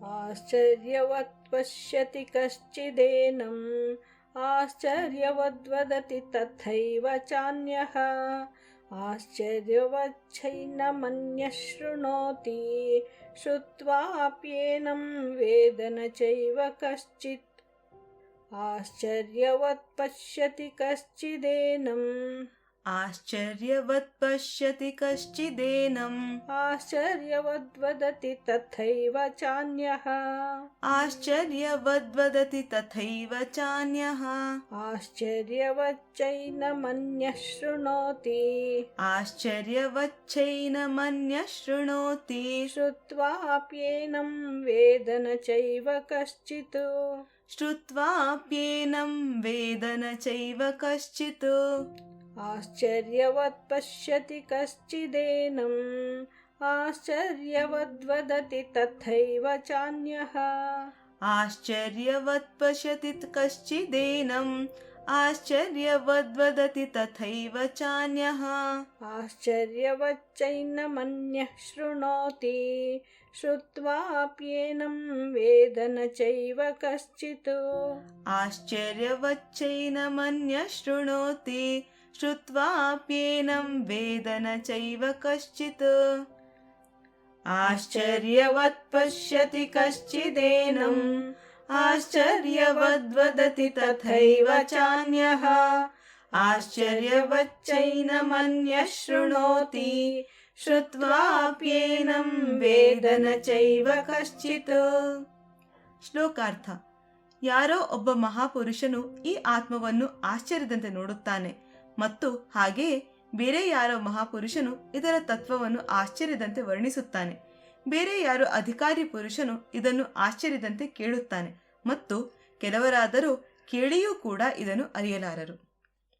आश्चर्यवत् पश्यति कश्चिदेनम् आश्चर्यवद्वदति तथैव चान्यः आश्चर्यवच्चैनमन्यः शृणोति श्रुत्वाप्येनं वेद न चैव कश्चित् आश्चर्यवत् पश्यति कश्चिदेनम् आश्चर्यवत् पश्यति कश्चिदेनम् आश्चर्यवद्वदति तथैव चान्यः आश्चर्यवद्वदति तथैव चान्यः आश्चर्यवच्चैनमन्यः शृणोति आश्चर्यवच्चैनमन्यः शृणोति श्रुत्वाप्येनं वेद न चैव कश्चित् श्रुत्वाप्येनं वेद न चैव कश्चित् आश्चर्यवत् पश्यति कश्चिदेनम् आश्चर्यवद्वदति तथैव चान्यः आश्चर्यवत् पश्यति कश्चिदेनम् आश्चर्यवद्वदति तथैव चान्यः आश्चर्यवच्चैनमन्यः शृणोति श्रुत्वाप्येनं वेद न चैव कश्चित् आश्चर्यवच्चैनमन्यः शृणोति श्रुत्वाप्येनं वेद न चैव कश्चित् आश्चर्यवत् पश्यति कश्चिदेनम् आश्चर्यवद्वदति तथैव चान्यः आश्चर्यवच्चैनमन्यः शृणोति श्रुत्वाप्येनं वेद न चैव कश्चित् ಶ್ಲೋಕಾರ್ಥ. ಯಾರೋ ಒಬ್ಬ ಮಹಾಪುರುಷನು ಈ ಆತ್ಮವನ್ನು ಆಶ್ಚರ್ಯದಂತೆ ನೋಡುತ್ತಾನೆ ಮತ್ತು ಹಾಗೆಯೇ ಬೇರೆ ಯಾರೋ ಮಹಾಪುರುಷನು ಇದರ ತತ್ವವನ್ನು ಆಶ್ಚರ್ಯದಂತೆ ವರ್ಣಿಸುತ್ತಾನೆ. ಬೇರೆ ಯಾರೋ ಅಧಿಕಾರಿ ಪುರುಷನು ಇದನ್ನು ಆಶ್ಚರ್ಯದಂತೆ ಕೇಳುತ್ತಾನೆ ಮತ್ತು ಕೆಲವರಾದರೂ ಕೇಳಿಯೂ ಕೂಡ ಇದನ್ನು ಅರಿಯಲಾರರು.